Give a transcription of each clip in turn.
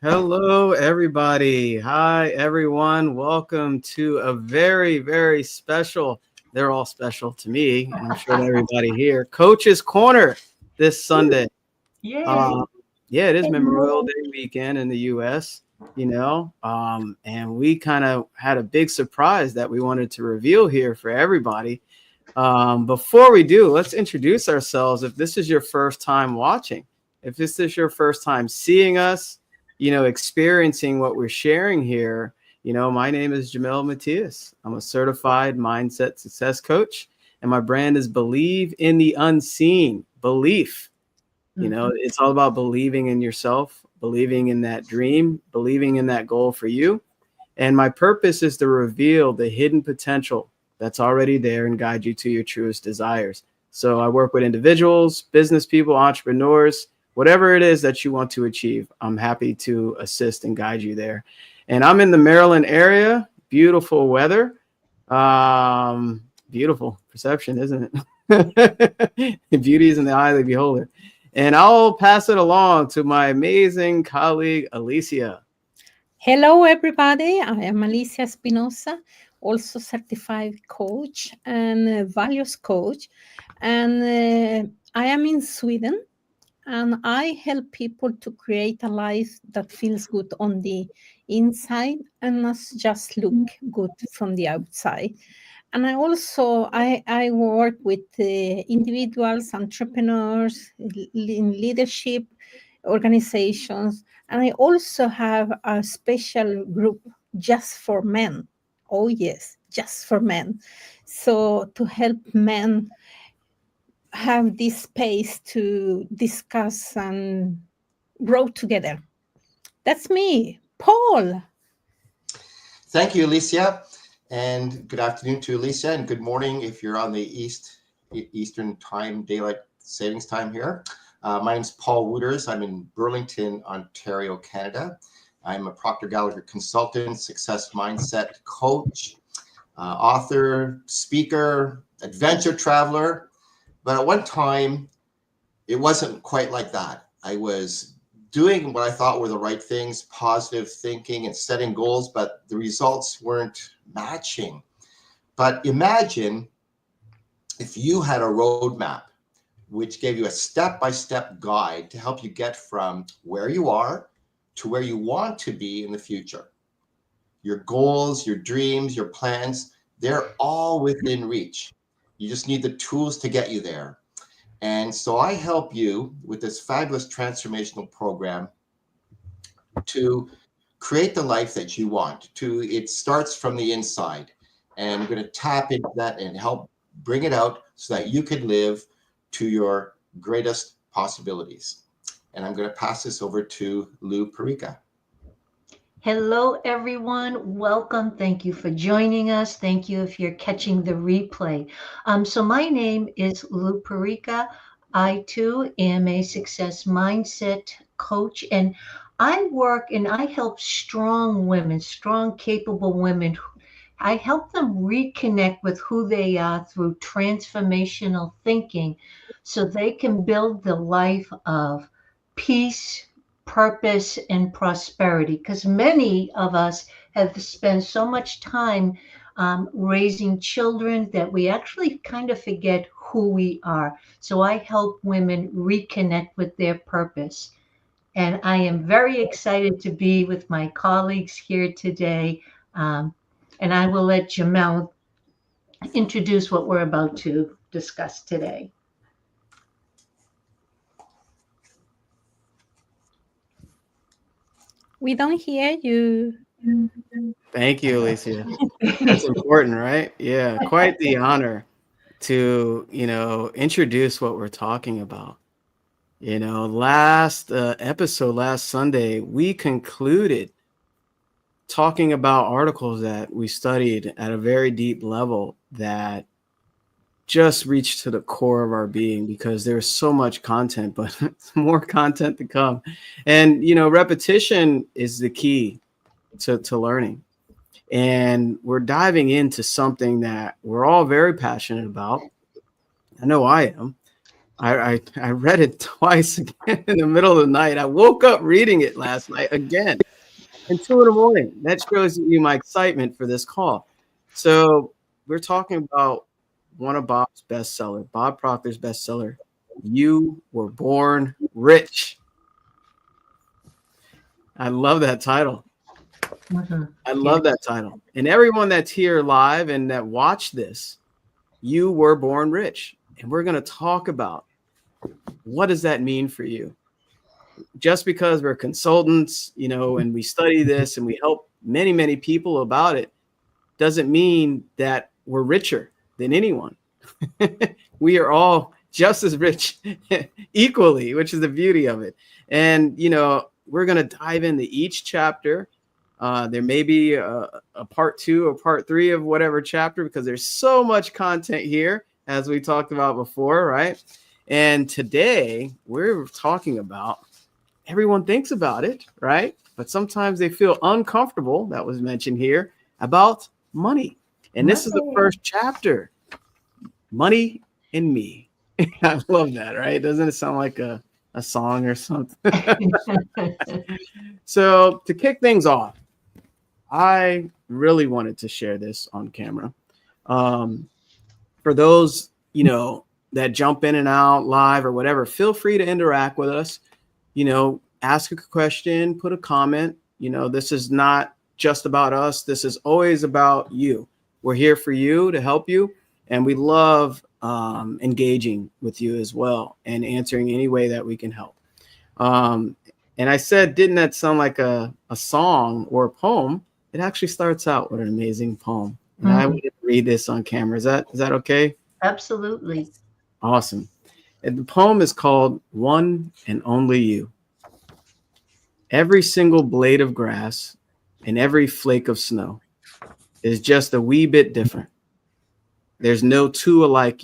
Hello, everybody. Hi, everyone. Welcome to a very, very special, they're all special to me, and I'm sure to everybody here, Coach's Corner this Sunday. Yay. Uh, yeah, it is Memorial Day weekend in the U.S., and we kind of had a big surprise that we wanted to reveal here for everybody. Before we do, let's introduce ourselves. If this is your first time watching, if this is your first time seeing us, experiencing what we're sharing here, my name is Jamel Matias. I'm a certified mindset success coach, and my brand is Believe in the Unseen. Belief. It's all about believing in yourself, believing in that dream, believing in that goal for you. And my purpose is to reveal the hidden potential that's already there and guide you to your truest desires. So I work with individuals, business people, entrepreneurs, whatever it is that you want to achieve. I'm happy to assist and guide you there. And I'm in the Maryland area. Beautiful weather. Beautiful perception, isn't it? Beauty is in the eye of the beholder. And I'll pass it along to my amazing colleague, Alicia. Hello, everybody. I am Alicia Espinosa, also certified coach and values coach. And I am in Sweden, and I help people to create a life that feels good on the inside and not just look good from the outside. And I work with individuals, entrepreneurs, in leadership organizations, and I also have a special group just for men. Oh yes, just for men. So to help men have this space to discuss and grow together. That's me, Paul. Thank you, Alicia. And good afternoon to Alicia, and good morning if you're on the Eastern Time, Daylight Savings Time here. My name is Paul Wooters. I'm in Burlington, Ontario, Canada. I'm a Proctor Gallagher consultant, success mindset coach, author, speaker, adventure traveler. But at one time, it wasn't quite like that. I was doing what I thought were the right things, positive thinking and setting goals, but the results weren't matching. But imagine if you had a roadmap which gave you a step-by-step guide to help you get from where you are to where you want to be in the future. Your goals, your dreams, your plans, they're all within reach. You just need the tools to get you there. And so I help you with this fabulous transformational program to create the life that you want. It starts from the inside. And I'm going to tap into that and help bring it out so that you can live to your greatest possibilities. And I'm going to pass this over to Lou Perica. Hello, everyone. Welcome. Thank you for joining us. Thank you if you're catching the replay. So my name is Lou Perica. I, too, am a success mindset coach, and I work and I help strong women, strong, capable women. I help them reconnect with who they are through transformational thinking so they can build the life of peace, purpose, and prosperity. Because many of us have spent so much time raising children that we actually kind of forget who we are. So I help women reconnect with their purpose. And I am very excited to be with my colleagues here today. And I will let Jamel introduce what we're about to discuss today. We don't hear you. Thank you, Alicia. That's important, right? Yeah, quite the honor to, introduce what we're talking about. Last episode, last Sunday, we concluded talking about articles that we studied at a very deep level that just reached to the core of our being, because there's so much content, but more content to come. And, repetition is the key to learning. And we're diving into something that we're all very passionate about. I know I am. I read it twice again in the middle of the night. I woke up reading it last night again and 2 in the morning. That shows you my excitement for this call. So we're talking about one of Bob's bestseller, Bob Proctor's bestseller. You Were Born Rich. I love that title. Mhm. I love that title. And everyone that's here live and that watched this, you were born rich. And we're going to talk about what does that mean for you? Just because we're consultants, and we study this and we help many, many people about it, doesn't mean that we're richer than anyone. We are all just as rich equally, which is the beauty of it. And, we're going to dive into each chapter. There may be a part 2 or part 3 of whatever chapter, because there's so much content here, as we talked about before, right? And today we're talking about, everyone thinks about it, right? But sometimes they feel uncomfortable, that was mentioned here, about money. And this is the first chapter, Money and Me. I love that, right? Doesn't it sound like a song or something? So to kick things off, I really wanted to share this on camera. For those, that jump in and out live or whatever, feel free to interact with us. Ask a question, put a comment. This is not just about us. This is always about you. We're here for you, to help you. And we love engaging with you as well and answering any way that we can help. And I said, didn't that sound like a song or a poem? It actually starts out with an amazing poem. And I want to read this on camera. Is that okay? Absolutely. Awesome. And the poem is called One and Only You. Every single blade of grass and every flake of snow is just a wee bit different. There's no two alike,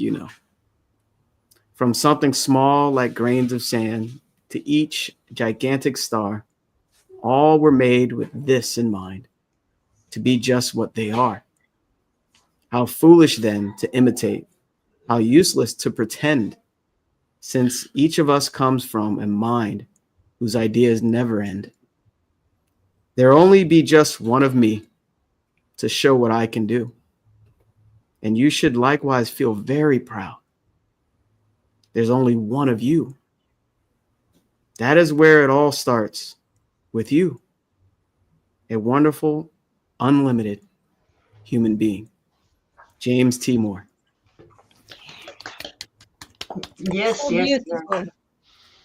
From something small like grains of sand to each gigantic star, all were made with this in mind, to be just what they are. How foolish then to imitate, how useless to pretend, since each of us comes from a mind whose ideas never end. There'll only be just one of me to show what I can do. And you should likewise feel very proud. There's only one of you. That is where it all starts, with you, a wonderful, unlimited human being. James T. Moore. Yes, So yes, yes. beautiful.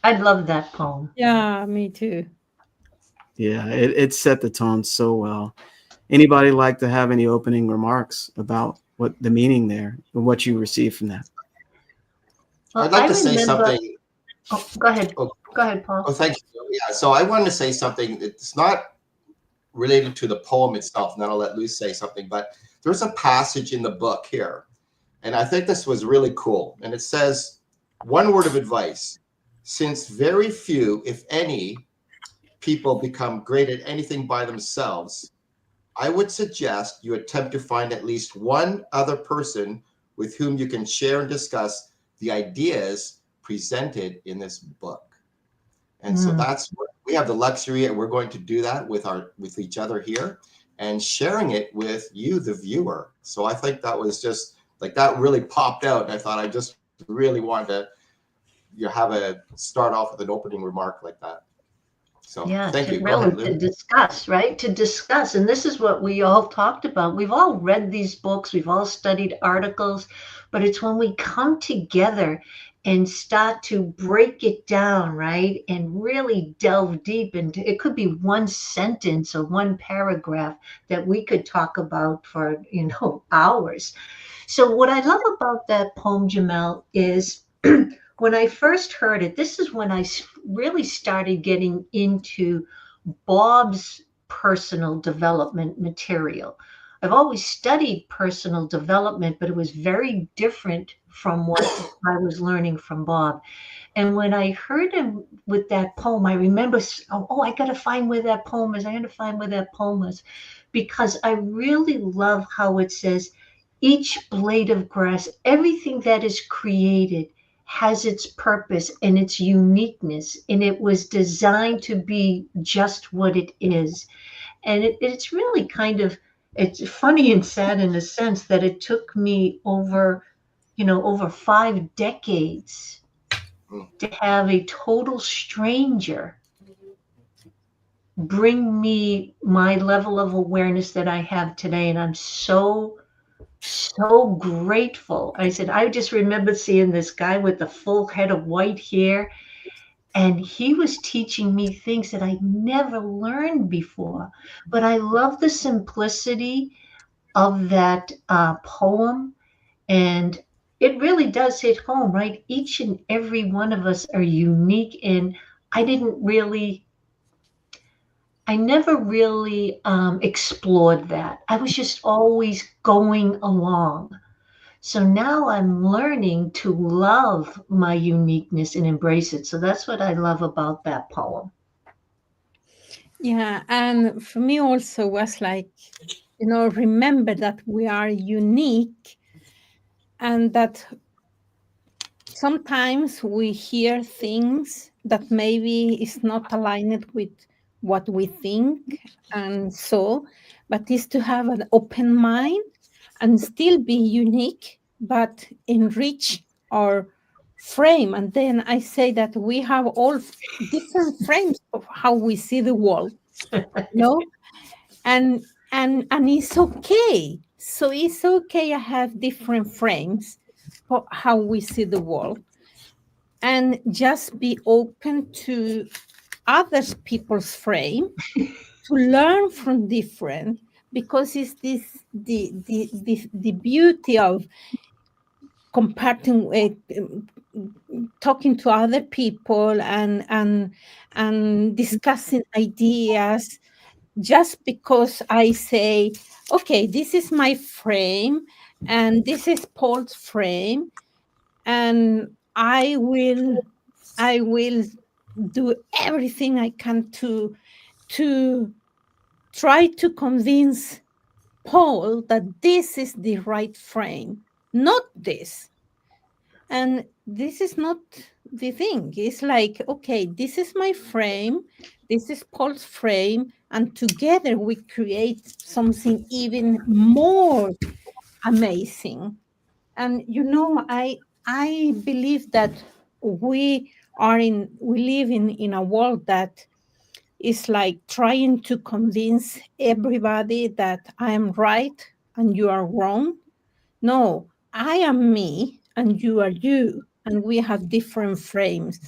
I love that poem. Yeah, me too. Yeah, it set the tone so well. Anybody like to have any opening remarks about what the meaning there and what you received from that? Well, I'd like I to say remember- something. Oh, go ahead. Oh. Go ahead, Paul. Oh, thank you. Yeah, so I wanted to say something. It's not related to the poem itself, and then I'll let Lou say something, but there's a passage in the book here, and I think this was really cool. And it says, one word of advice: since very few, if any, people become great at anything by themselves, I would suggest you attempt to find at least one other person with whom you can share and discuss the ideas presented in this book. And so that's what we have the luxury, and we're going to do that with each other here and sharing it with you, the viewer. So I think that was just like, that really popped out. And I thought I just really wanted to start off with an opening remark like that. So Yeah, thank you. Go really, ahead, Lou. to discuss, right? To discuss. And this is what we all talked about. We've all read these books, we've all studied articles, but it's when we come together and start to break it down, right? And really delve deep into it. Could be one sentence or one paragraph that we could talk about for, hours. So what I love about that poem, Jamel, is when I first heard it, this is when I really started getting into Bob's personal development material. I've always studied personal development, but it was very different from what I was learning from Bob. And when I heard him with that poem, I remember, I got to find where that poem is. I got to find where that poem is, because I really love how it says, each blade of grass, everything that is created has its purpose and its uniqueness, and it was designed to be just what it is. And it's really kind of, it's funny and sad in a sense that it took me over, over 5 decades to have a total stranger bring me my level of awareness that I have today. And I'm so, so grateful. I said, I just remember seeing this guy with the full head of white hair, and he was teaching me things that I never learned before. But I love the simplicity of that poem. And it really does hit home, right? Each and every one of us are unique. And I never really explored that. I was just always going along. So now I'm learning to love my uniqueness and embrace it. So that's what I love about that poem. Yeah, and for me also was like, remember that we are unique, and that sometimes we hear things that maybe is not aligned with what we think, and so, but is to have an open mind and still be unique, but enrich our frame. And then I say that we have all different frames of how we see the world, and it's okay. So it's okay. I have different frames for how we see the world, and just be open to others people's frame, to learn from different, because it's this the beauty of comparting, talking to other people, and discussing ideas. Just because I say, okay, this is my frame and this is Paul's frame, and I will do everything I can to try to convince Paul that this is the right frame, not this. And this is not the thing. It's like, okay, this is my frame, this is Paul's frame, and together we create something even more amazing. And I believe that we live in a world that is like trying to convince everybody that I am right and you are wrong. No, I am me and you are you, and we have different frames,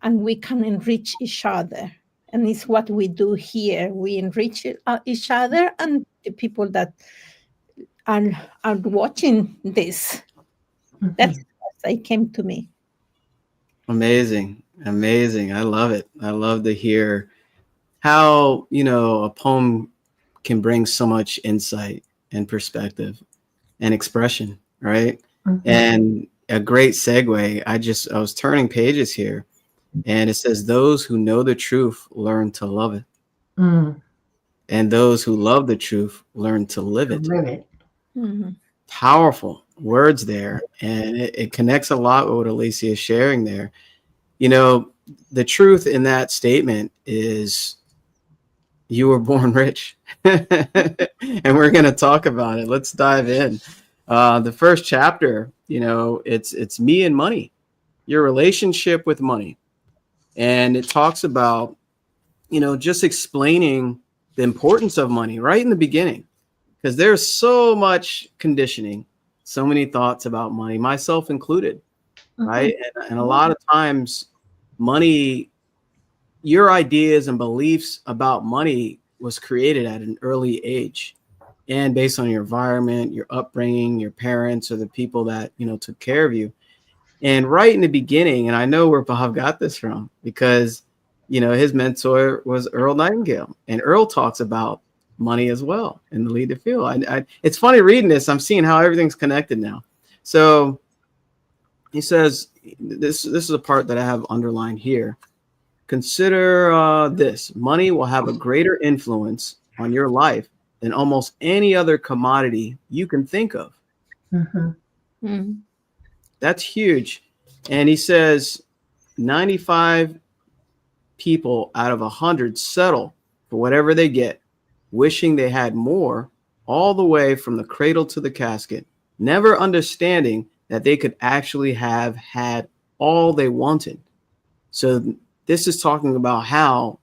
and we can enrich each other. And it's what we do here. We enrich each other and the people that are watching this. That's what it came to me. Amazing. Amazing. I love it. I love to hear how, a poem can bring so much insight and perspective and expression, right? And a great segue. I was turning pages here, and it says, those who know the truth learn to love it. And those who love the truth learn to live it. Mm-hmm. Powerful words there. And it connects a lot with what Alicia is sharing there. The truth in that statement is you were born rich. And we're going to talk about it. Let's dive in. The first chapter, it's me and money, your relationship with money. And it talks about, just explaining the importance of money right in the beginning, because there's so much conditioning, so many thoughts about money, myself included, right? And a lot of times money, your ideas and beliefs about money was created at an early age, and based on your environment, your upbringing, your parents, or the people that, took care of you. And right in the beginning, and I know where Bob got this from, because, his mentor was Earl Nightingale, and Earl talks about money as well in the Lead to Feel. It's funny reading this. I'm seeing how everything's connected now. So he says, this is a part that I have underlined here. Consider this: money will have a greater influence on your life than almost any other commodity you can think of. That's huge. And he says 95 people out of 100 settle for whatever they get, wishing they had more, all the way from the cradle to the casket, never understanding that they could actually have had all they wanted. So this is talking about how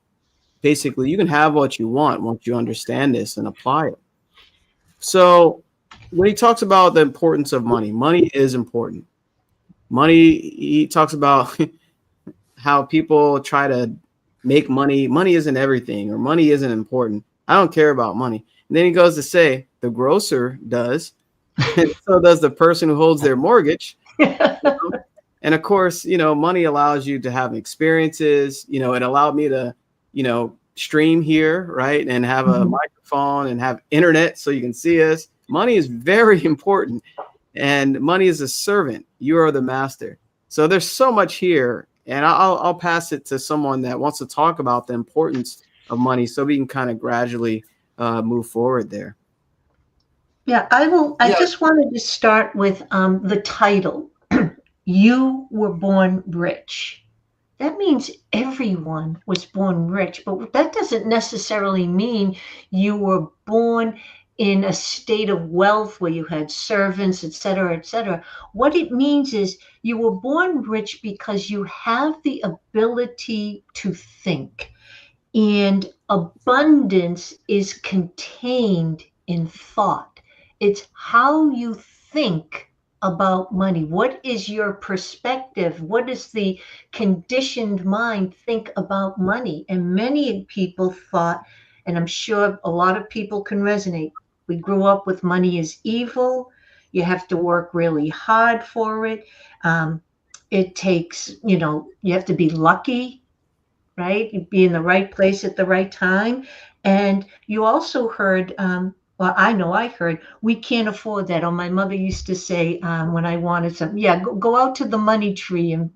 basically you can have what you want once you understand this and apply it. So when he talks about the importance of money, money is important. Money, he talks about how people try to make money. Money isn't everything, or money isn't important. I don't care about money. And then he goes to say the grocer does, and so does the person who holds their mortgage. You know? And of course, money allows you to have experiences. It allowed me to, stream here, right? And have a microphone and have internet so you can see us. Money is very important. And money is a servant. You are the master. So there's so much here. And I'll pass it to someone that wants to talk about the importance of money so we can kind of gradually move forward there. Yeah, I will. I just wanted to start with the title. You were born rich. That means everyone was born rich, but that doesn't necessarily mean you were born in a state of wealth where you had servants, et cetera, et cetera. What it means is you were born rich because you have the ability to think, and abundance is contained in thought. It's how you think about money. What is your perspective? What does the conditioned mind think about money? And many people thought, and I'm sure a lot of people can resonate, we grew up with money is evil. You have to work really hard for it. It takes, you have to be lucky, right? You'd be in the right place at the right time. And you also heard, well, I know I heard, we can't afford that. Or my mother used to say when I wanted something, yeah, go out to the money tree and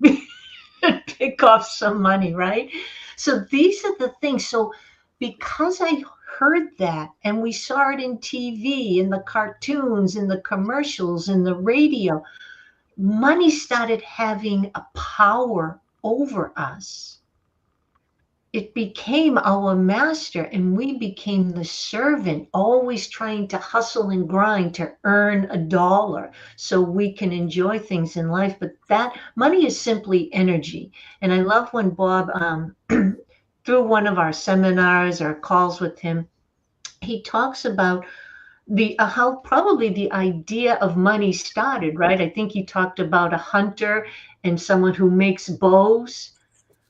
pick off some money, right? So these are the things. So because I heard that and we saw it in TV, in the cartoons, in the commercials, in the radio, money started having a power over us. It became our master and we became the servant, always trying to hustle and grind to earn a dollar so we can enjoy things in life. But that money is simply energy. And I love when Bob, through one of our seminars or calls with him, he talks about the how probably the idea of money started, right? I think he talked about a hunter and someone who makes bows.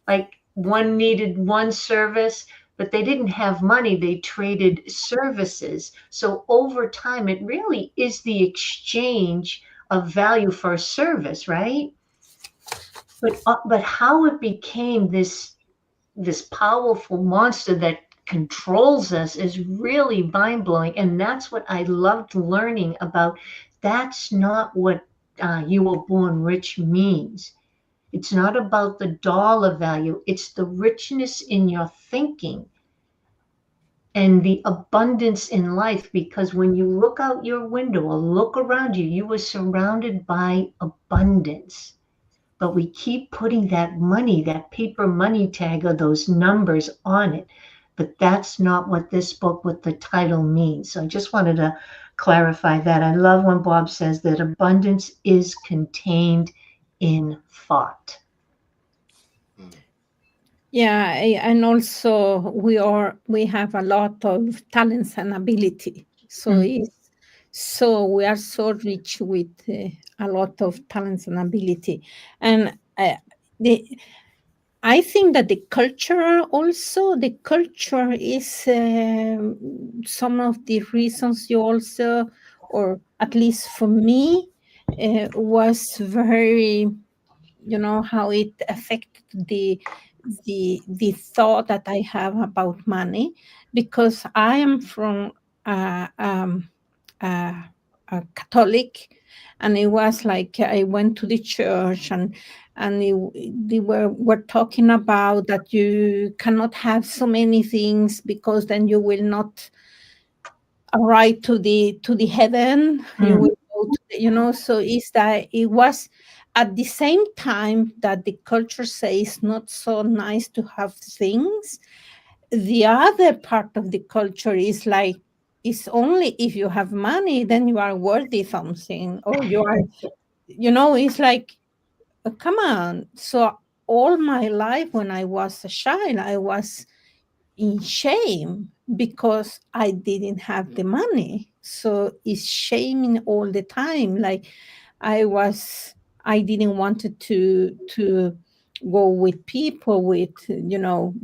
Like one needed one service, but they didn't have money. They traded services. So over time, it really is the exchange of value for a service, right? But how it became this powerful monster that controls us is really mind-blowing. And that's what I loved learning about. That's not what you were born rich means. It's not about the dollar value. It's the richness in your thinking and the abundance in life. Because when you look out your window or look around you, you are surrounded by abundance. But we keep putting that money, that paper money tag or those numbers on it. But that's not what this book with the title means. So I just wanted to clarify that. I love when Bob says that abundance is contained in thought. Yeah, and also we have a lot of talents and ability. So we are so rich with a lot of talents and ability, and I think that the culture is some of the reasons you also, or at least for me, was very, how it affected the thought that I have about money, because I am from a Catholic, and it was like I went to the church and they were talking about that you cannot have so many things because then you will not arrive to the heaven. You will go to so it's that it was at the same time that the culture says not so nice to have things, the other part of the culture is like, it's only if you have money then you are worthy something, or you are, it's like, come on. So all my life when I was a child, I was in shame because I didn't have the money. So it's shaming all the time. Like I didn't want to go with people with,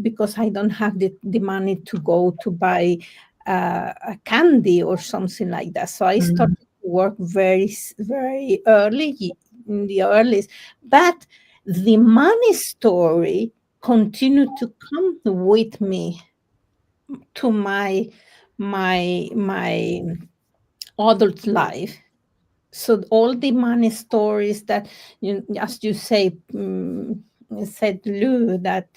because I don't have the money to go to buy a candy or something like that. So I Mm. started to work very early, in the earliest. But the money story continued to come with me to my adult life. So all the money stories that, as you say, said Lou, that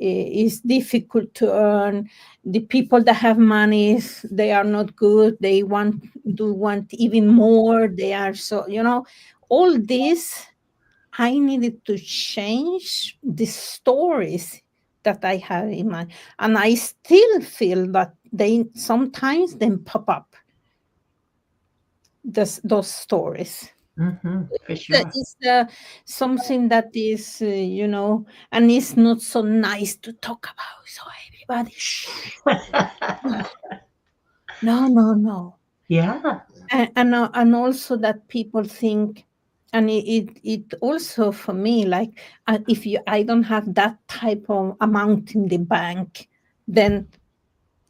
it's difficult to earn. The people that have money, they are not good. They want even more. They are so, all this. I needed to change the stories that I have in mind. And I still feel that they sometimes then pop up, those stories. For sure. It's something that is, and it's not so nice to talk about. So everybody, shh. No, no, no. Yeah. And also that people think, and it also for me, like, if I don't have that type of amount in the bank, then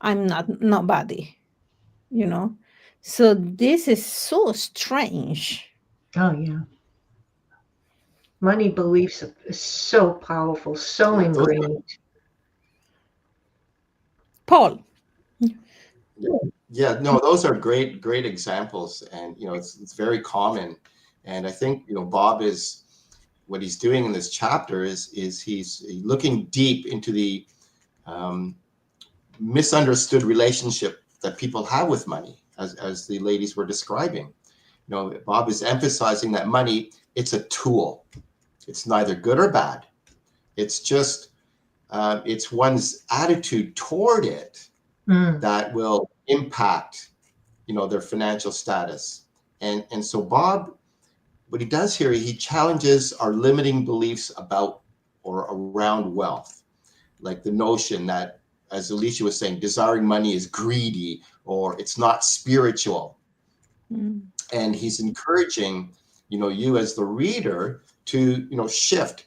I'm not nobody, you know. So this is so strange. Oh, yeah. Money beliefs are so powerful, so Yeah, those, ingrained. Paul. yeah, no, those are great examples, and it's very common. And I think Bob is what he's doing in this chapter is he's looking deep into the um, misunderstood relationship that people have with money, as the ladies were describing. Bob is emphasizing that money, it's a tool. It's neither good or bad. It's just it's one's attitude toward it Mm. that will impact their financial status. And so Bob, what he does here, he challenges our limiting beliefs about or around wealth, like the notion that, as Alicia was saying, desiring money is greedy or it's not spiritual. Mm. And he's encouraging you as the reader to shift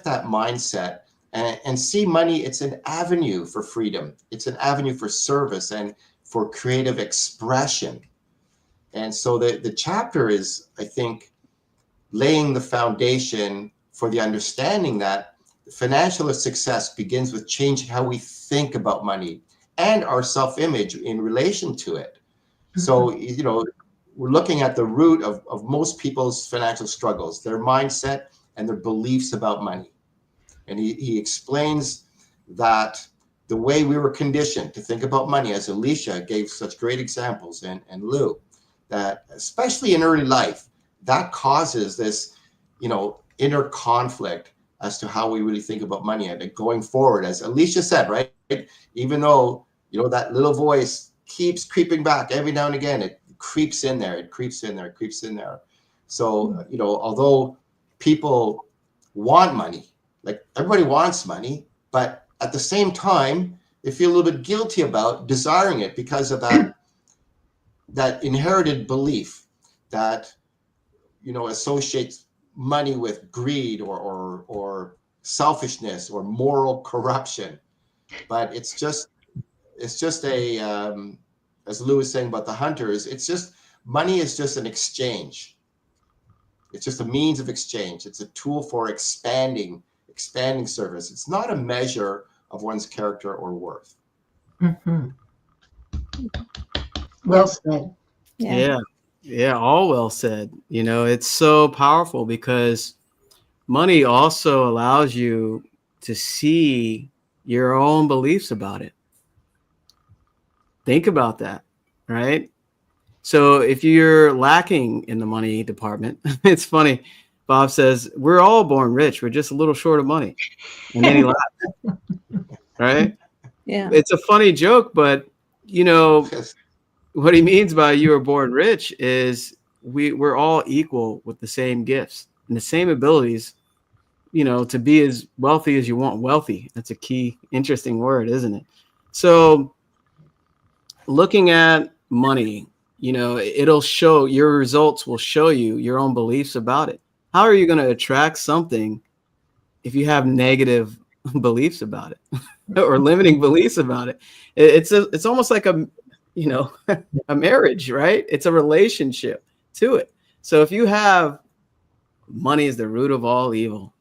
that mindset and see money. It's an avenue for freedom. It's an avenue for service and for creative expression. And so the chapter is, I think, laying the foundation for the understanding that financial success begins with changing how we think about money and our self-image in relation to it. So, we're looking at the root of most people's financial struggles, their mindset and their beliefs about money. And he explains that the way we were conditioned to think about money, as Alicia gave such great examples, and Lou, that especially in early life, that causes this, inner conflict as to how we really think about money. And going forward, as Alicia said, right, even though, that little voice keeps creeping back every now and again, it creeps in there, it creeps in there, it creeps in there. So, although people want money, like everybody wants money, but at the same time, they feel a little bit guilty about desiring it because of that inherited belief that associates money with greed or selfishness or moral corruption. But it's just a as Lou was saying about the hunters, it's just money is just an exchange. It's just a means of exchange. It's a tool for expanding service. It's not a measure of one's character or worth. Mm-hmm. Well said. Yeah. Yeah, all well said. It's so powerful because money also allows you to see your own beliefs about it. Think about that, right? So if you're lacking in the money department, it's funny. Bob says, we're all born rich. We're just a little short of money. And then he laughs, right? Yeah. It's a funny joke, but you know, what he means by you were born rich is we're all equal with the same gifts and the same abilities, you know, to be as wealthy as you want wealthy. That's a key, interesting word, isn't it? So looking at money, you know, it'll show, your results will show you your own beliefs about it. How are you going to attract something if you have negative beliefs about it or limiting beliefs about it? It's almost like a, you know, a marriage, right? It's a relationship to it. So if you have money is the root of all evil,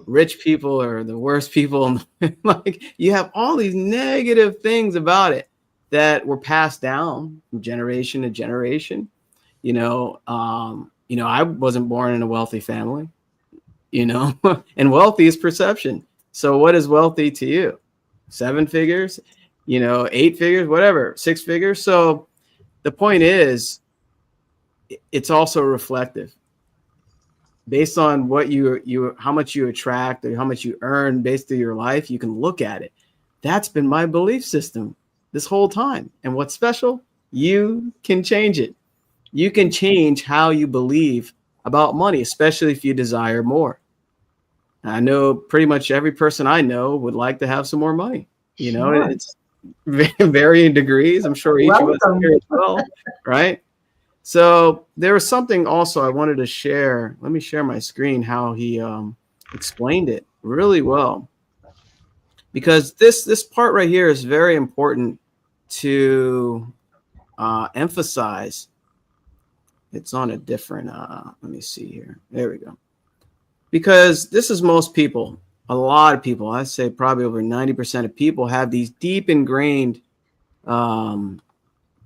rich people are the worst people, like you have all these negative things about it that were passed down from generation to generation. You know, I wasn't born in a wealthy family, you know, and wealthy is perception. So what is wealthy to you? 7 figures, you know, 8 figures, whatever, 6 figures. So the point is, it's also reflective based on what you how much you attract or how much you earn based on your life. You can look at it. That's been my belief system this whole time. And what's special? You can change it. You can change how you believe about money, especially if you desire more. I know pretty much every person I know would like to have some more money. You know, Sure. it's varying degrees. I'm sure each of us Welcome. here as well, right? So there was something also I wanted to share. Let me share my screen, how he explained it really well. Because this part right here is very important to emphasize. It's on a different, let me see here. There we go. Because this is most people, a lot of people, I say probably over 90% of people have these deep ingrained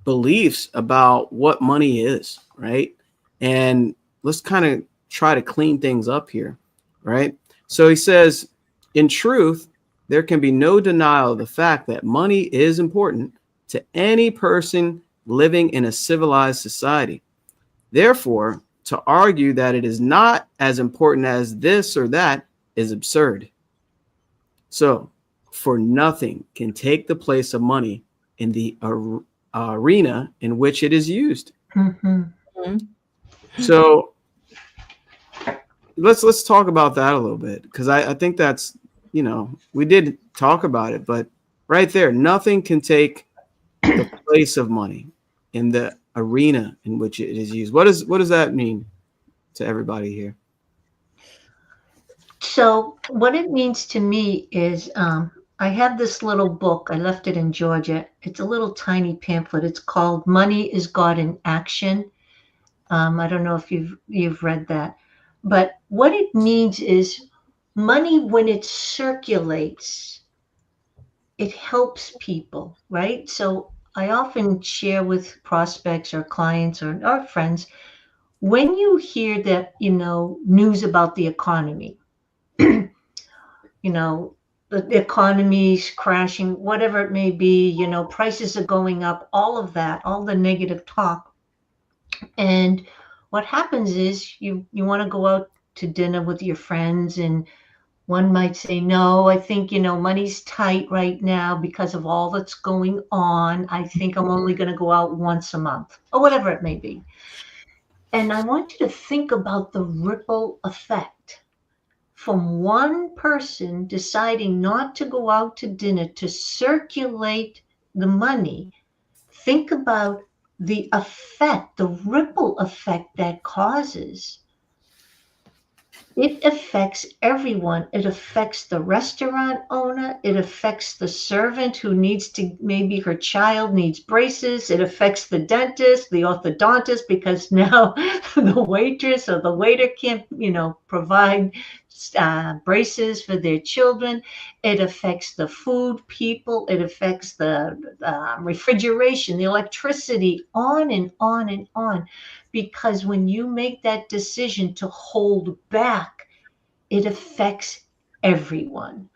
beliefs about what money is, right? And let's kind of try to clean things up here, right? So he says, in truth, there can be no denial of the fact that money is important to any person living in a civilized society. Therefore, to argue that it is not as important as this or that is absurd. So, for nothing can take the place of money in the arena in which it is used. Mm-hmm. So, let's talk about that a little bit, because I think that's, you know, we did talk about it, but right there, nothing can take the place of money in the arena in which it is used. What does that mean to everybody here? So what it means to me is I have this little book. I left it in Georgia. It's a little tiny pamphlet. It's called "Money is God in Action." I don't know if you've read that, but what it means is money, when it circulates, it helps people, right? So I often share with prospects or clients or friends, when you hear that, news about the economy, the economy's crashing, whatever it may be, prices are going up, all of that, all the negative talk. And what happens is you want to go out to dinner with your friends, and one might say, no, I think, money's tight right now because of all that's going on. I think I'm only going to go out once a month, or whatever it may be. And I want you to think about the ripple effect from one person deciding not to go out to dinner to circulate the money. Think about the effect, the ripple effect that causes. It affects everyone. It affects the restaurant owner. It affects the servant who needs to, maybe her child needs braces. It affects the dentist, the orthodontist, because now the waitress or the waiter can't, provide braces for their children. It affects the food people. It affects the refrigeration, the electricity, on and on and on. Because when you make that decision to hold back, it affects everyone.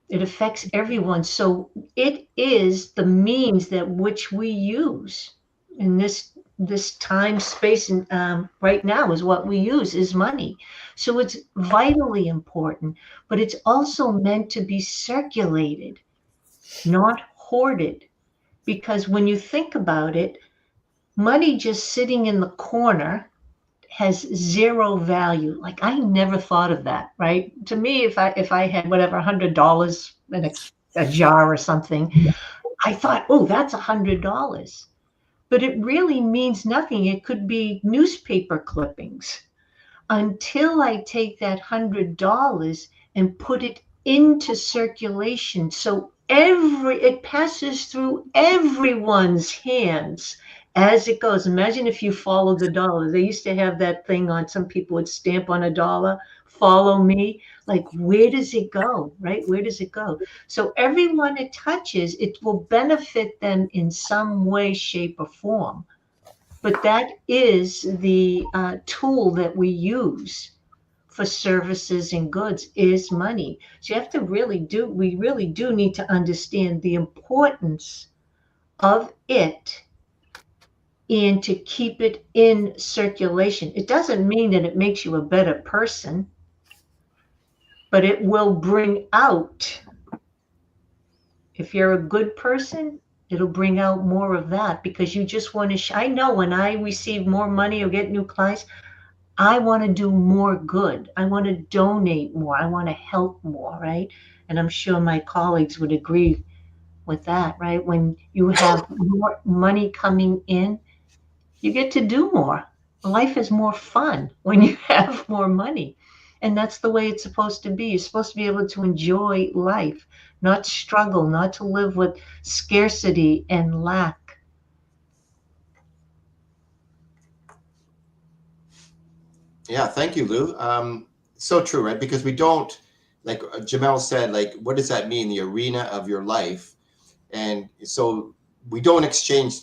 It affects everyone. So it is the means that which we use in this this time, space, and right now is what we use is money. So it's vitally important, but it's also meant to be circulated, not hoarded. Because when you think about it, money just sitting in the corner has zero value. Like I never thought of that, right? To me, if I had whatever $100 in a jar or something, I thought, oh, that's $100. But it really means nothing. It could be newspaper clippings until I take that $100 and put it into circulation. So it passes through everyone's hands as it goes. Imagine if you follow the dollar. They used to have that thing on, some people would stamp on a dollar, follow me. Like, where does it go, right? Where does it go? So everyone it touches, it will benefit them in some way, shape, or form. But that is the tool that we use for services and goods is money. So you have to we really do need to understand the importance of it and to keep it in circulation. It doesn't mean that it makes you a better person, but it will bring out, if you're a good person, it'll bring out more of that because you just want to. I know when I receive more money or get new clients, I want to do more good. I want to donate more. I want to help more, right? And I'm sure my colleagues would agree with that, right? When you have more money coming in, you get to do more. Life is more fun when you have more money. And that's the way it's supposed to be. You're supposed to be able to enjoy life, not struggle, not to live with scarcity and lack. Yeah, thank you, Lou. So true, right? Because we don't, like Jamel said, like, what does that mean, the arena of your life? And so we don't exchange.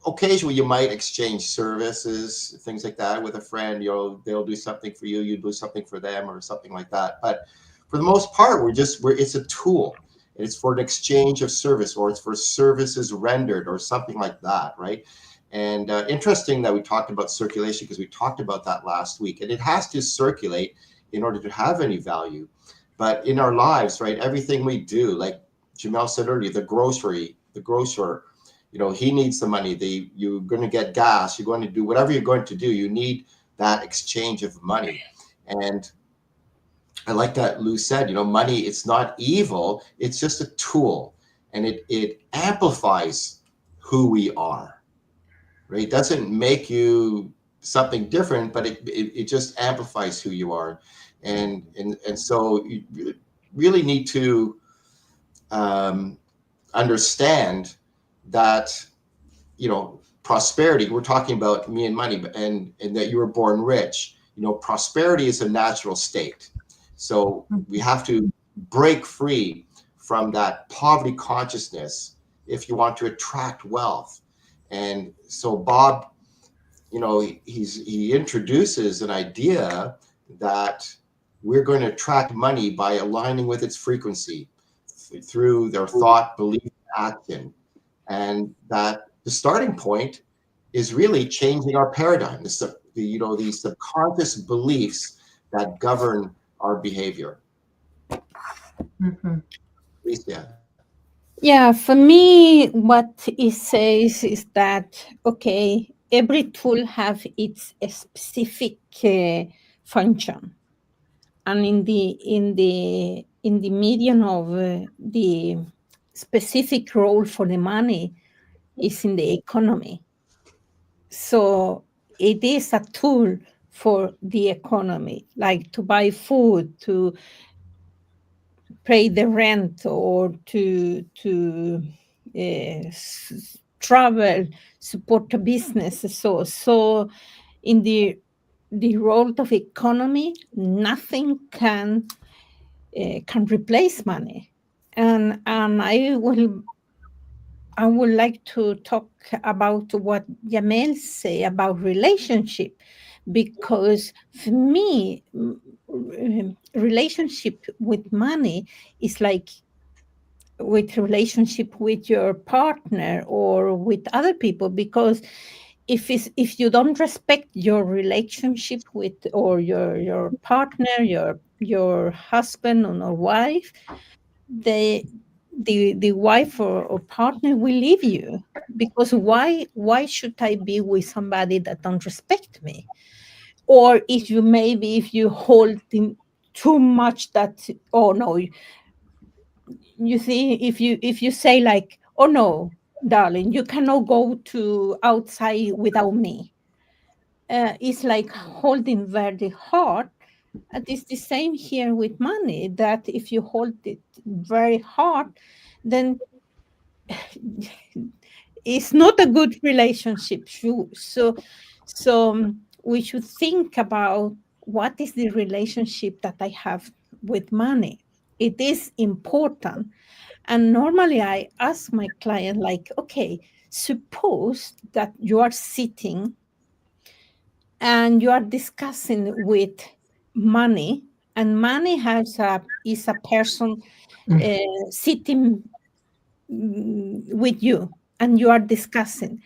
Occasionally, you might exchange services, things like that, with a friend. They'll do something for you, you do something for them, or something like that. But for the most part, it's a tool. It's for an exchange of service, or it's for services rendered, or something like that, right? And interesting that we talked about circulation, because we talked about that last week. And it has to circulate in order to have any value. But in our lives, right, everything we do, like Jamel said earlier, the grocer, he needs the money. You're going to get gas. You're going to do whatever you're going to do. You need that exchange of money. And I like that Lou said, money, it's not evil. It's just a tool. And it amplifies who we are, right? It doesn't make you something different, but it just amplifies who you are. And so you really need to understand that, prosperity, we're talking about me and money, and that you were born rich. Prosperity is a natural state. So we have to break free from that poverty consciousness if you want to attract wealth. And so Bob, he introduces an idea that we're going to attract money by aligning with its frequency through their thought, belief, action. And that the starting point is really changing our paradigm, these subconscious beliefs that govern our behavior. Mm-hmm. Alicia. Yeah, for me, what it says is that, okay, every tool have its specific function. And in the median of the specific role for the money is in the economy. So it is a tool for the economy, like to buy food, to pay the rent, or to travel, support a business. So in the role of economy, nothing can replace money. And I would like to talk about what Jamel say about relationship, because for me, relationship with money is like with relationship with your partner or with other people, because if you don't respect your relationship with or your partner, your husband or wife, the the wife or partner will leave you, because why should I be with somebody that don't respect me? Or if you maybe if you hold in too much, that, oh no, you see, if you say like, oh no, darling, you cannot go to outside without me, it's like holding very hard. And it's the same here with money, that if you hold it very hard, then it's not a good relationship. We should think about what is the relationship that I have with money. It is important. And normally I ask my client, like, okay, suppose that you are sitting and you are discussing with money, and money is a person sitting with you, and you are discussing.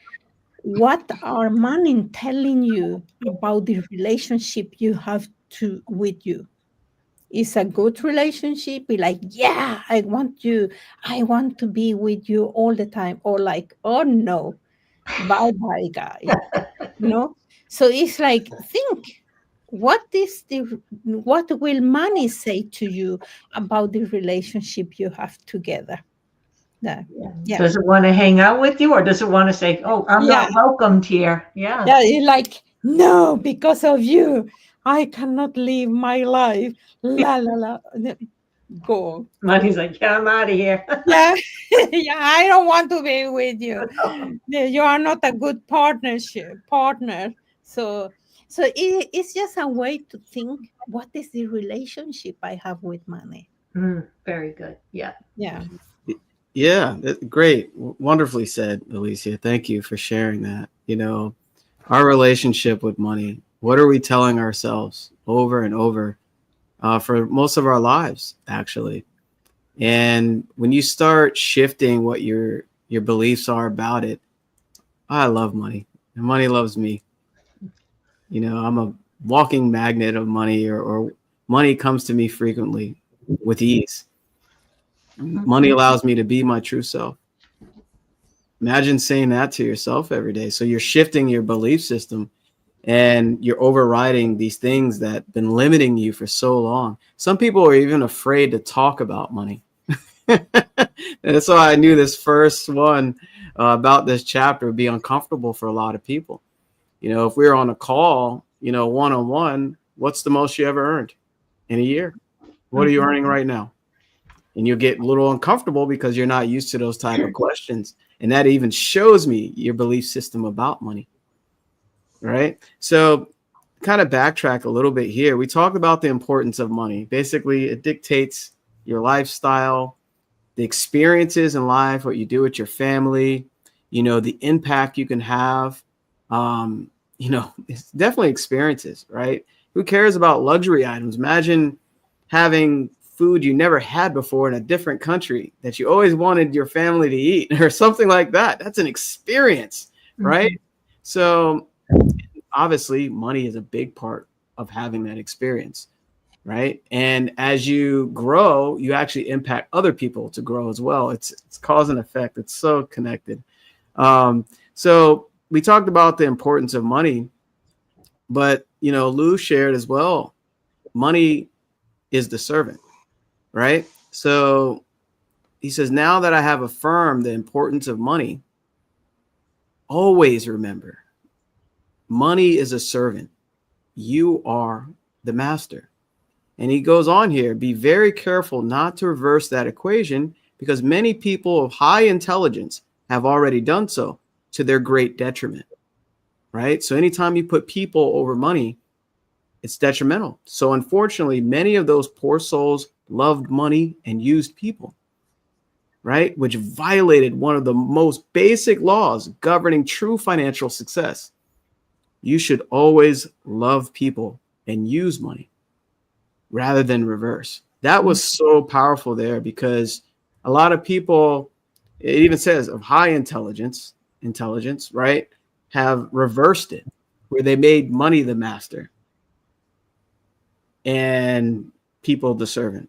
What are money telling you about the relationship you have to with you? Is a good relationship? Be like, yeah, I want to be with you all the time, or like, oh no, bye bye, guy. You know? So it's like, think, what will money say to you about the relationship you have together? Yeah. Yeah. Does it want to hang out with you, or does it want to say, "Oh, I'm Yeah. not welcomed here"? Yeah. Yeah, you're like, no, because of you, I cannot live my life. La la la. Go. Money's like, "Yeah, I'm out of here." Yeah, yeah, I don't want to be with you. Yeah, you are not a good partner. It's just a way to think, what is the relationship I have with money? Very good. Yeah. Yeah. Yeah, great. Wonderfully said, Alicia. Thank you for sharing that. Our relationship with money, what are we telling ourselves over and over for most of our lives, actually? And when you start shifting what your beliefs are about it, I love money and money loves me. I'm a walking magnet of money, or money comes to me frequently with ease. Money allows me to be my true self. Imagine saying that to yourself every day. So you're shifting your belief system and you're overriding these things that have been limiting you for so long. Some people are even afraid to talk about money. And that's why I knew this first one about this chapter would be uncomfortable for a lot of people. If we were on a call, one-on-one, what's the most you ever earned in a year? What are you earning right now? And you'll get a little uncomfortable because you're not used to those type of questions. And that even shows me your belief system about money. Right? So kind of backtrack a little bit here. We talked about the importance of money. Basically, it dictates your lifestyle, the experiences in life, what you do with your family, the impact you can have. It's definitely experiences, right? Who cares about luxury items? Imagine having food you never had before in a different country that you always wanted your family to eat or something like that. That's an experience, right? So obviously money is a big part of having that experience, right? And as you grow, you actually impact other people to grow as well. It's cause and effect. It's so connected. So we talked about the importance of money, but Lou shared as well, money is the servant, right? So he says, now that I have affirmed the importance of money, always remember, money is a servant. You are the master. And he goes on here, be very careful not to reverse that equation, because many people of high intelligence have already done so to their great detriment, right? So anytime you put people over money, it's detrimental. So unfortunately, many of those poor souls loved money and used people, right? Which violated one of the most basic laws governing true financial success. You should always love people and use money rather than reverse. That was so powerful there, because a lot of people, it even says of high intelligence, right? have reversed it, where they made money the master and people the servant,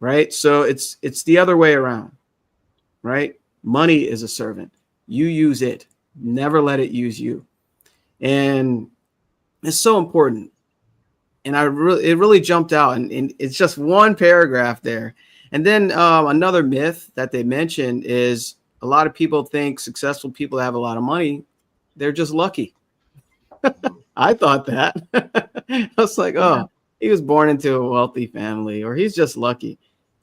right? So it's the other way around, right? Money is a servant. You use it. Never let it use you. And it's so important. And it really jumped out, and it's just one paragraph there. And then another myth that they mentioned is a lot of people think successful people that have a lot of money, they're just lucky. I thought that. I was like, oh, he was born into a wealthy family, or he's just lucky.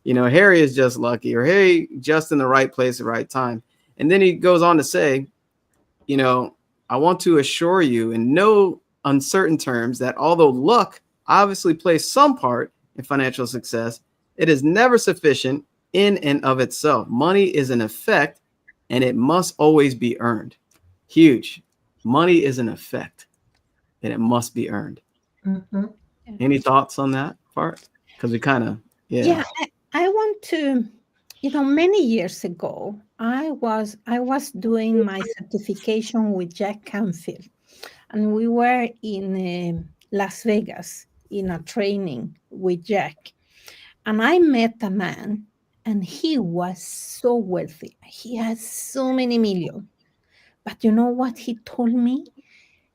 You know, Harry is just lucky, or hey, just in the right place at the right time. And then he goes on to say, you know, I want to assure you in no uncertain terms that although luck obviously plays some part in financial success, it is never sufficient in and of itself. Money is an effect, and it must always be earned. Huge. Money is an effect, and it must be earned. Mm-hmm. Any thoughts on that part? Because we kind of, Yeah, I want to, many years ago, I was doing my certification with Jack Canfield, and we were in Las Vegas in a training with Jack, and I met a man, and he was so wealthy. He has so many millions. But you know what he told me?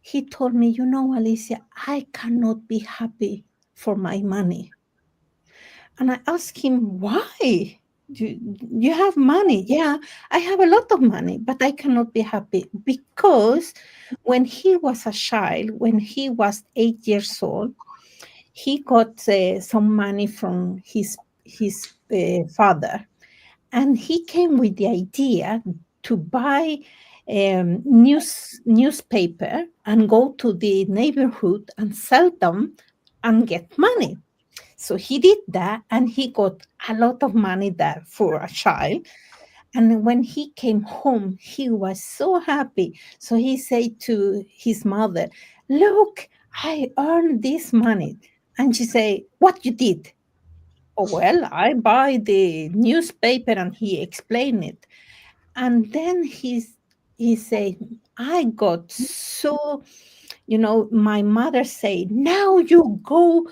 He told me, Alicia, I cannot be happy for my money. And I asked him, why? You have money? Yeah, I have a lot of money, but I cannot be happy because when he was a child, when he was 8 years old, he got some money from his father, and he came with the idea to buy newspaper and go to the neighborhood and sell them and get money. So he did that, and he got a lot of money there for a child. And when he came home, he was so happy. So he said to his mother, "Look, I earned this money." And she said, "What you did?" "Oh, well, I buy the newspaper," and he explained it. And then he said, "I got so, my mother said, now you go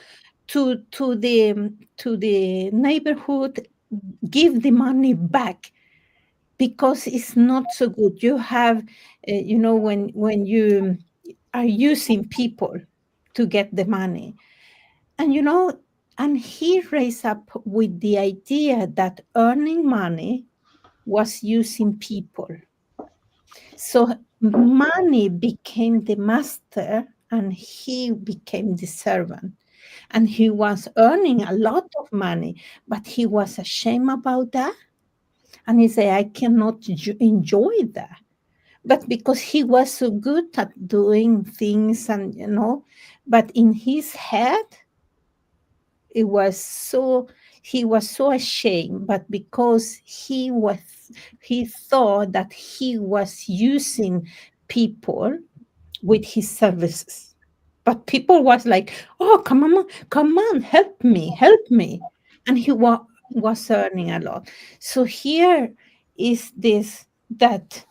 to the neighborhood, give the money back because it's not so good. You have, when you are using people to get the money." And and he raised up with the idea that earning money was using people. So money became the master and he became the servant. And he was earning a lot of money, but he was ashamed about that. And he said, I cannot enjoy that. But because he was so good at doing things and, but in his head, it was so, he was so ashamed, but because he thought that he was using people with his services. But people was like, "Oh, come on, help me. And he was earning a lot. So here is this, that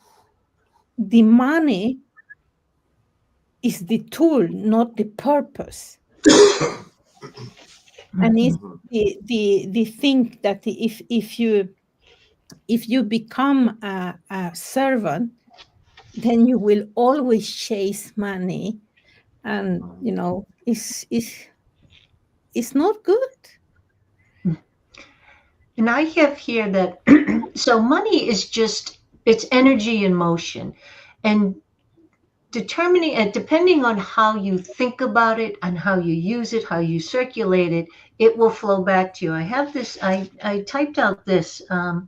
the money is the tool, not the purpose. And it's the thing that if you become a servant, then you will always chase money, and it's not good. And I have here that so money is just, it's energy in motion, and determining and depending on how you think about it and how you use it, how you circulate it, it will flow back to you. I have this, I typed out this. It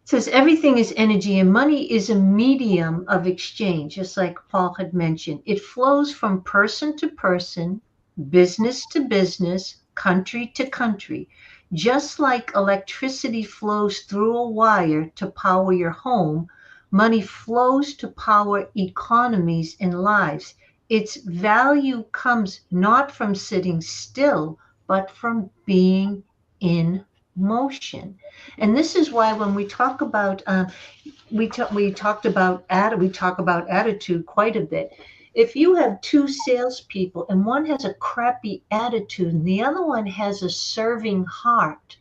says everything is energy and money is a medium of exchange, just like Paul had mentioned. It flows from person to person, business to business, country to country. Just like electricity flows through a wire to power your home, money flows to power economies and lives. Its value comes not from sitting still, but from being in motion. And this is why when we talk about we talk about attitude quite a bit. If you have two salespeople and one has a crappy attitude and the other one has a serving heart,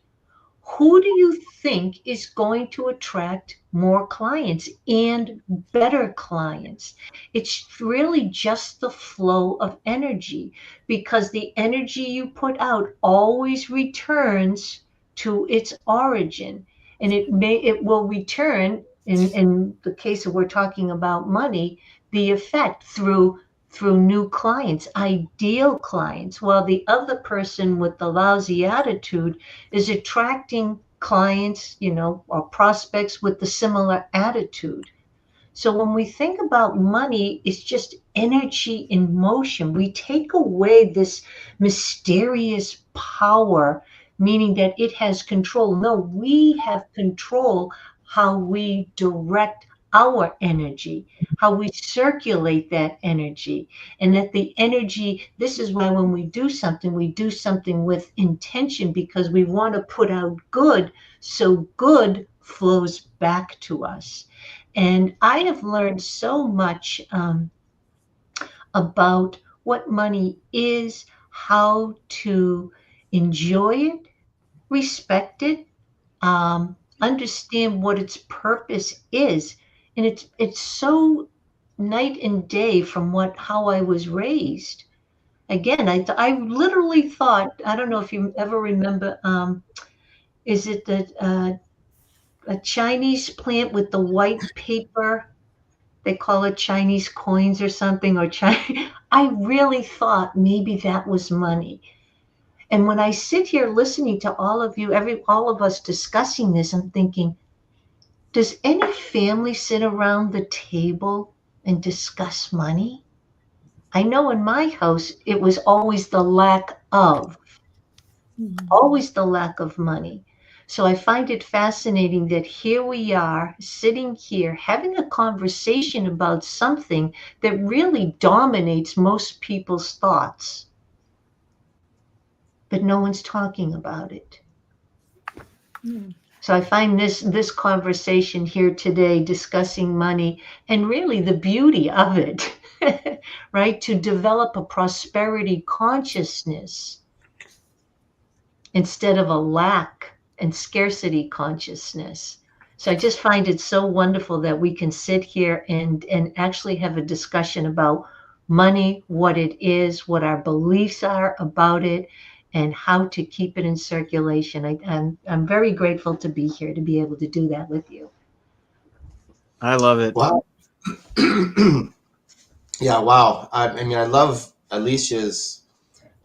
who do you think is going to attract more clients and better clients? It's really just the flow of energy, because the energy you put out always returns to its origin, and it will return in the case of we're talking about money, the effect through new clients, ideal clients, while the other person with the lousy attitude is attracting clients, or prospects with the similar attitude. So when we think about money, it's just energy in motion. We take away this mysterious power, meaning that it has control. No, we have control how we direct our energy, how we circulate that energy, and that the energy, this is why when we do something with intention, because we want to put out good, so good flows back to us. And I have learned so much about what money is, how to enjoy it, respect it, understand what its purpose is. And it's so night and day from how I was raised. Again, I literally thought, I don't know if you ever remember, is it a Chinese plant with the white paper? They call it Chinese coins or something, or China. I really thought maybe that was money. And when I sit here listening to all of you, all of us discussing this, I'm thinking, does any family sit around the table and discuss money? I know in my house, it was always the lack of money. So I find it fascinating that here we are sitting here having a conversation about something that really dominates most people's thoughts, but no one's talking about it. So I find this conversation here today discussing money and really the beauty of it, right? To develop a prosperity consciousness instead of a lack and scarcity consciousness. So I just find it so wonderful that we can sit here and actually have a discussion about money, what it is, what our beliefs are about it, and how to keep it in circulation. I'm very grateful to be here, to be able to do that with you. I love it. Wow. Yeah, wow. I mean, I love Alicia's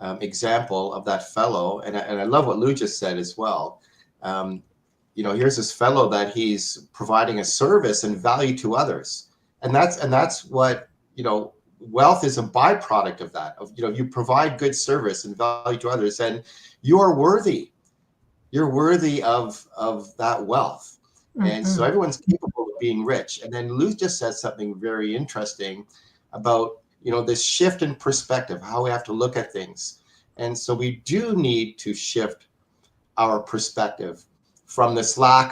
example of that fellow, and I love what Lou just said as well. Here's this fellow that he's providing a service and value to others, and that's what wealth is a byproduct of that. You provide good service and value to others, and you are worthy. You're worthy of that wealth, and so everyone's capable of being rich. And then Lou just said something very interesting about this shift in perspective, how we have to look at things. And so we do need to shift our perspective from this lack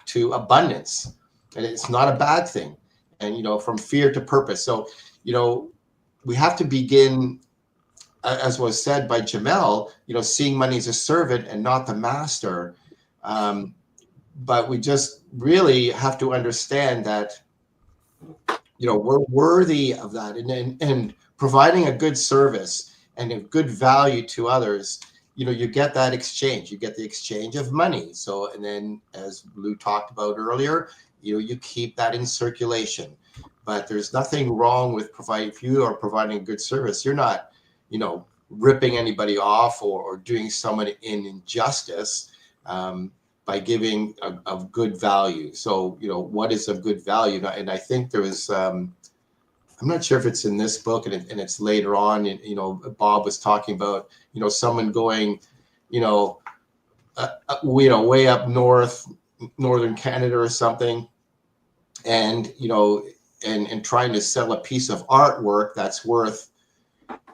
to abundance. And it's not a bad thing. And from fear to purpose. So we have to begin, as was said by Jamel, seeing money as a servant and not the master. But we just really have to understand that we're worthy of that, and providing a good service and a good value to others. You get that exchange. You get the exchange of money. So, and then as Lou talked about earlier, you keep that in circulation. But there's nothing wrong with if you are providing a good service, you're not, ripping anybody off or doing someone an injustice by giving of good value. So, what is of good value? And I think there was, I'm not sure if it's in this book and it's later on, and, Bob was talking about, someone going, way up northern Canada or something, and, and trying to sell a piece of artwork that's worth,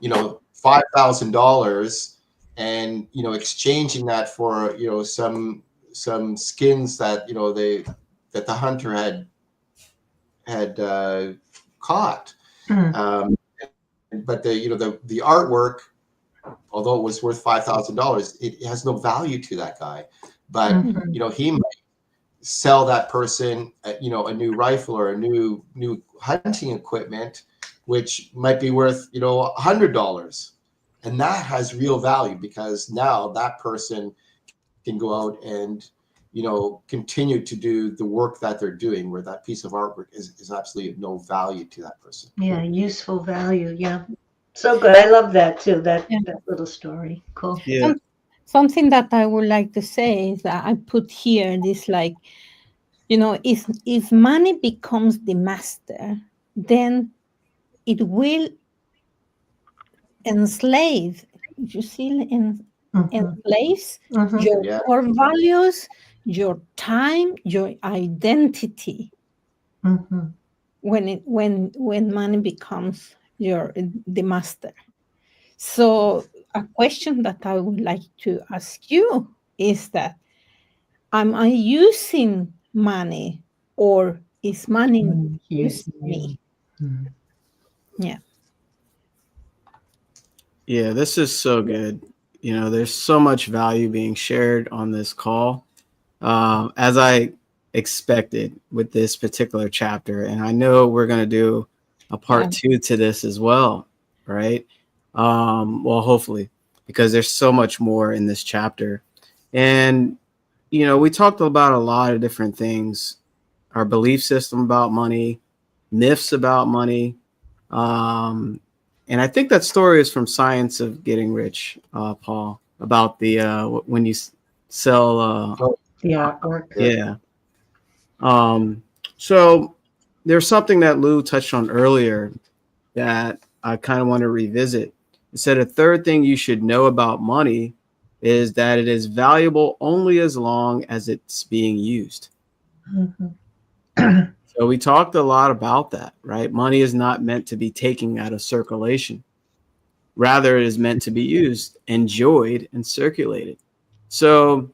$5,000, and exchanging that for some skins that that the hunter had caught. Mm. But the artwork, although it was worth $5,000, it has no value to that guy. But Mhm. he might sell that person a new rifle or a new hunting equipment, which might be worth $100, and that has real value because now that person can go out and continue to do the work that they're doing, where that piece of artwork is absolutely of no value to that person. Yeah, useful value. Yeah. So good. I love that too. That Yeah. little story. Cool. Yeah. Something that I would like to say is that I put here this like, if money becomes the master, then it will enslave. You see, Mhm. enslaves Mhm. your Yeah. core values, your time, your identity. Mhm. When money becomes the master. So a question that I would like to ask you is that, am I using money or is money Yes. using me? Mhm. Yeah. Yeah, this is so good. There's so much value being shared on this call, as I expected with this particular chapter. And I know we're going to do a part 2 to this as well, right? Well, hopefully, because there's so much more in this chapter. And, we talked about a lot of different things, our belief system about money, myths about money. And I think that story is from Science of Getting Rich, Paul, about the when you sell. The artwork. Yeah. Um, so there's something that Lou touched on earlier that I kind of want to revisit. It said a third thing you should know about money is that it is valuable only as long as it's being used. Mhm. So we talked a lot about that, right? Money is not meant to be taken out of circulation. Rather, it is meant to be used, enjoyed, and circulated. So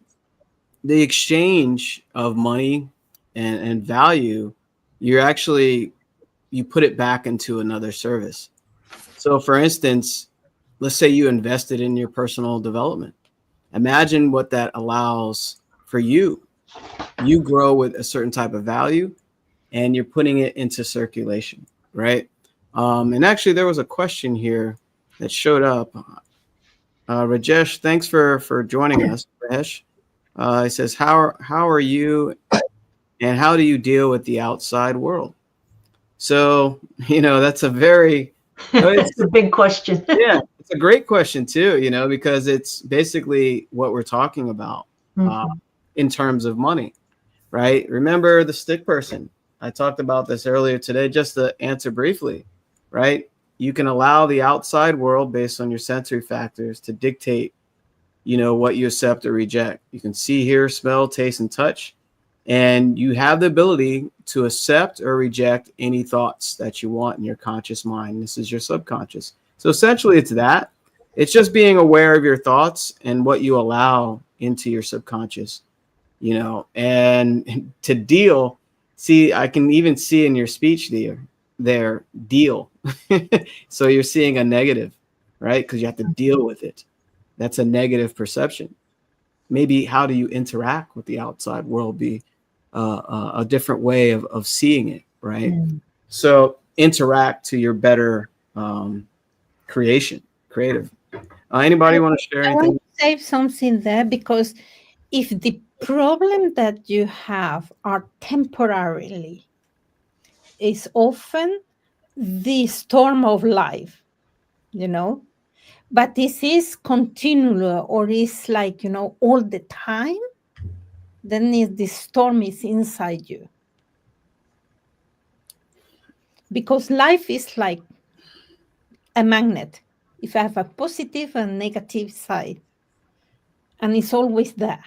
the exchange of money and value, you put it back into another service. So for instance, let's say you invested in your personal development. Imagine what that allows for you. You grow with a certain type of value and you're putting it into circulation, right? And actually, there was a question here that showed up. Rajesh, thanks for joining us, Rajesh. He says, how are you, and how do you deal with the outside world? So that's a very It's a big question. yeah, it's a great question too. Because it's basically what we're talking about uh, Mhm. in terms of money, right? Remember the stick person. I talked about this earlier today, just to answer briefly, right? You can allow the outside world based on your sensory factors to dictate, what you accept or reject. You can see, hear, smell, taste, and touch. And you have the ability to accept or reject any thoughts that you want in your conscious mind. This is your subconscious. So essentially, it's that. It's just being aware of your thoughts and what you allow into your subconscious, and to deal. See, I can even see in your speech there, deal. So you're seeing a negative, right? Because you have to deal with it. That's a negative perception. Maybe how do you interact with the outside world be a different way of seeing it, right? Mm. So interact to your better creative. Anybody want to share I want anything? to say something there, because if the problem that you have are temporarily, is often the storm of life, but this is continual or is like, all the time, then the storm is inside you. Because life is like a magnet. If I have a positive and negative side, and it's always there.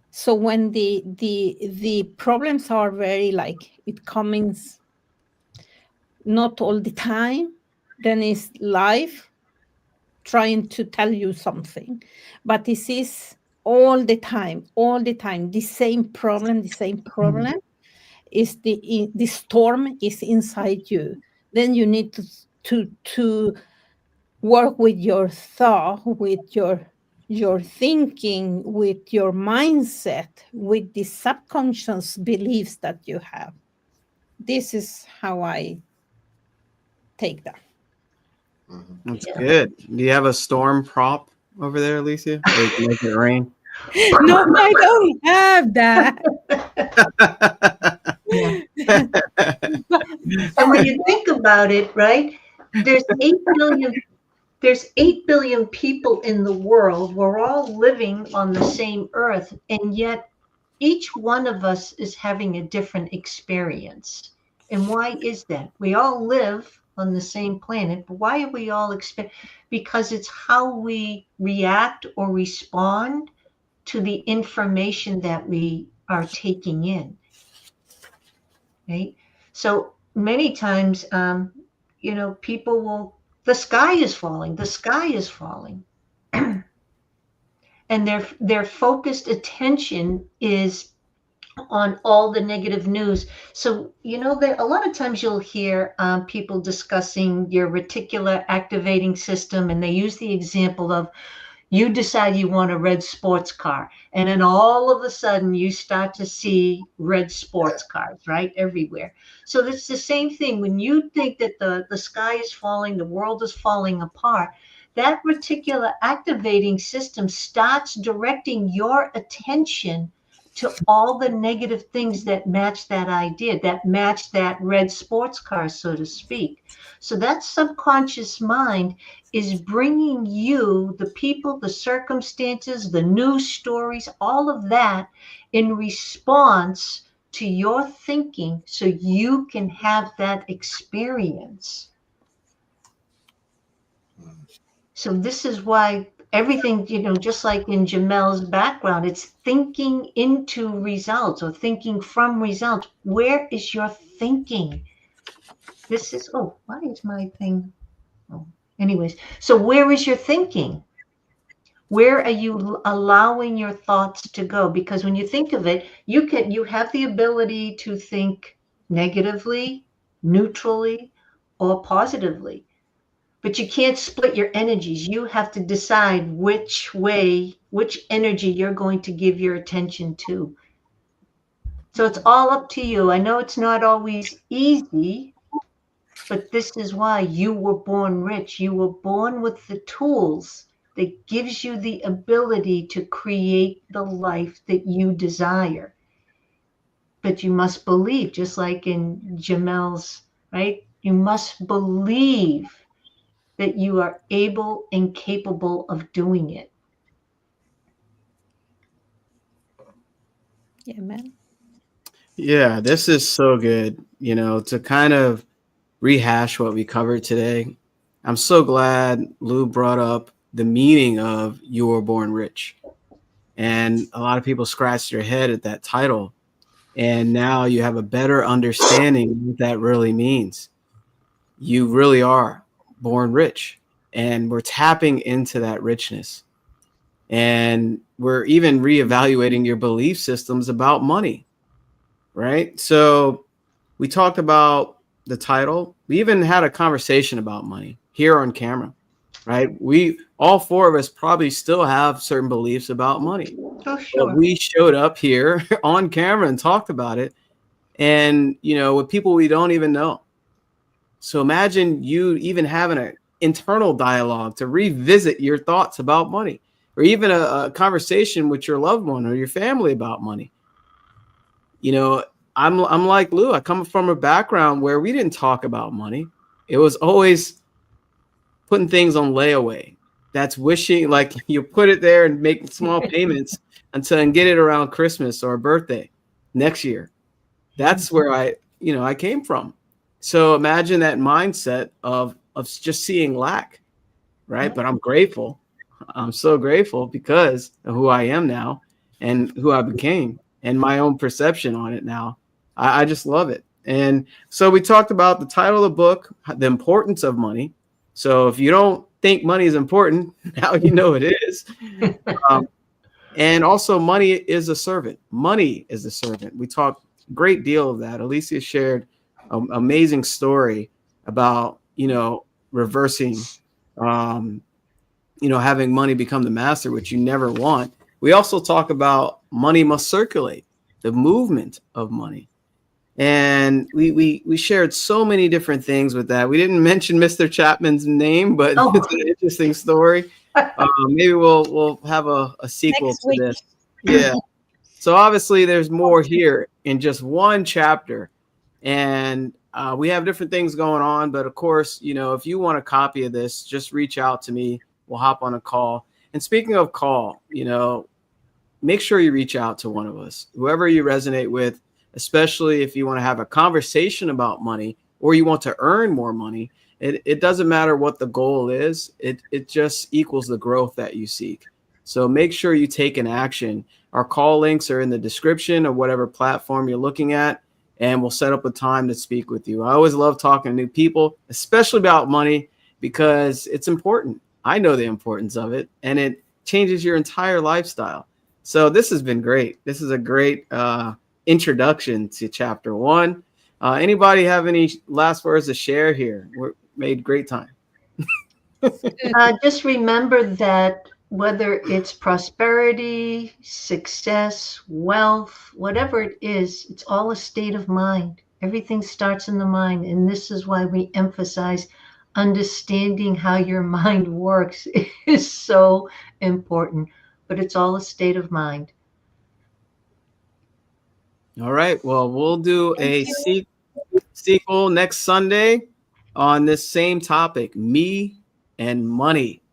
So when the problems are very like it comes not all the time, then it's life trying to tell you something, but this is all the time, the same problem, is the storm is inside you. Then you need to work with your thought, with your thinking, with your mindset, with the subconscious beliefs that you have. This is how I take that. That's Yeah. good. Do you have a storm prop over there, Alicia? Or you can make it rain? No, I don't have that. Yeah. And when you think about it, right, there's 8 billion people in the world. We're all living on the same earth, and yet each one of us is having a different experience. And why is that? We all live on the same planet, but why are we all because it's how we react or respond to the information that we are taking in, right? So many times, people will, the sky is falling, and their focused attention is on all the negative news. So, a lot of times you'll hear people discussing your reticular activating system, and they use the example of you decide you want a red sports car, and then all of a sudden you start to see red sports cars, right, everywhere. So it's the same thing. When you think that the sky is falling, the world is falling apart, that reticular activating system starts directing your attention to all the negative things that match that idea, that match that red sports car, so to speak. So that subconscious mind is bringing you the people, the circumstances, the news stories, all of that in response to your thinking, so you can have that experience. So this is why everything, just like in Jamel's background, it's thinking into results or thinking from results. Where is your thinking? This is, why is my thing? Oh, anyways, so where is your thinking? Where are you allowing your thoughts to go? Because when you think of it, you have the ability to think negatively, neutrally, or positively. But you can't split your energies. You have to decide which energy you're going to give your attention to. So it's all up to you. I know it's not always easy, but this is why you were born rich. You were born with the tools that gives you the ability to create the life that you desire. But you must believe, just like in Jamel's, right? You must believe that you are able and capable of doing it. Yeah, man. Yeah, this is so good, to kind of rehash what we covered today. I'm so glad Lou brought up the meaning of "You Were Born Rich." And a lot of people scratched their head at that title. And now you have a better understanding of what that really means. You really are born rich. And we're tapping into that richness. And we're even reevaluating your belief systems about money, right? So we talked about the title. We even had a conversation about money here on camera, right? All four of us probably still have certain beliefs about money. Oh, sure. But we showed up here on camera and talked about it, and with people we don't even know. So imagine you even having an internal dialogue to revisit your thoughts about money, or even a conversation with your loved one or your family about money. I'm like Lou. I come from a background where we didn't talk about money. It was always putting things on layaway. That's wishing, like you put it there and make small payments and get it around Christmas or birthday next year. That's where I came from. So imagine that mindset of just seeing lack, right? But I'm grateful. I'm so grateful because of who I am now and who I became and my own perception on it now. I just love it. And so we talked about the title of the book, The Importance of Money. So if you don't think money is important. Now you know it is. And also, money is a servant. Money is a servant. We talked a great deal of that. Alicia shared an amazing story about, reversing, having money become the master, which you never want. We also talk about money must circulate, the movement of money. And we shared so many different things with that. We didn't mention Mr. Chapman's name, but it's an interesting story. Maybe we'll have a sequel Next to week. this. Yeah. So obviously there's more here in just one chapter, and we have different things going on. But of course, if you want a copy of this, just reach out to me. We'll hop on a call. And speaking of call, make sure you reach out to one of us, whoever you resonate with, especially if you want to have a conversation about money or you want to earn more money. It doesn't matter what the goal is. It just equals the growth that you seek. So make sure you take an action. Our call links are in the description of whatever platform you're looking at, and we'll set up a time to speak with you. I always love talking to new people, especially about money, because it's important. I know the importance of it, and it changes your entire lifestyle. So this has been great. This is a great introduction to chapter 1. Anybody have any last words to share here? We're made great time. Just remember that whether it's prosperity, success, wealth, whatever it is, it's all a state of mind. Everything starts in the mind. And this is why we emphasize understanding how your mind works is so important. But it's all a state of mind. All right. Well, we'll do a sequel next Sunday on this same topic, me and money,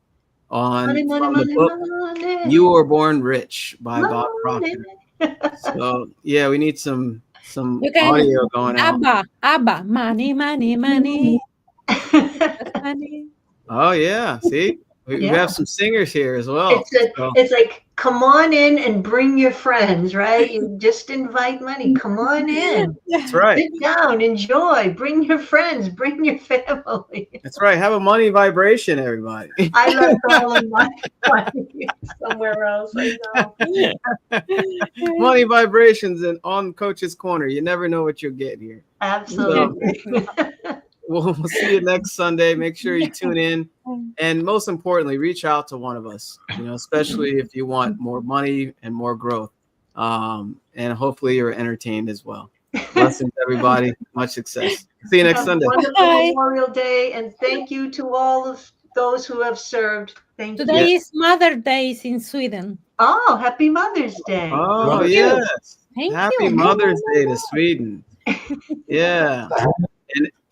on Money, the book money. You Were Born Rich by Bob Money. Proctor. So yeah, we need some You can- audio going out. Abba, money, money, money. Money. Oh yeah, see, we Yeah. have some singers here as well. It's like, come on in and bring your friends, right? You just invite money. Come on in. That's right. Sit down, enjoy, bring your friends, bring your family. That's right. Have a money vibration, everybody. I left all of my money somewhere else. I know. Money vibrations and on Coach's Corner. You never know what you'll get here. Absolutely. We'll see you next Sunday. Make sure you tune in. And most importantly, reach out to one of us, especially if you want more money and more growth. And hopefully you're entertained as well. Blessings, everybody. Much success. See you next Have a Sunday. wonderful Memorial Day, and thank you to all of those who have served. Thank you. Today is Mother's Day in Sweden. Oh, happy Mother's Day. Oh, Thank you. yes. Thank Happy you. Mother's Day to Sweden. Yeah.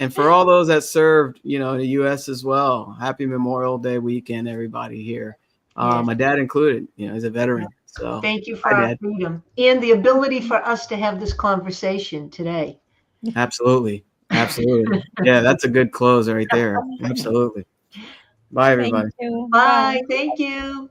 And for all those that served, in the U.S. as well, happy Memorial Day weekend, everybody here. Yes. My dad included, he's a veteran. So Thank you for our freedom and the ability for us to have this conversation today. Absolutely. Absolutely. Yeah, that's a good close right there. Absolutely. Bye, everybody. Thank you. Bye. Thank you.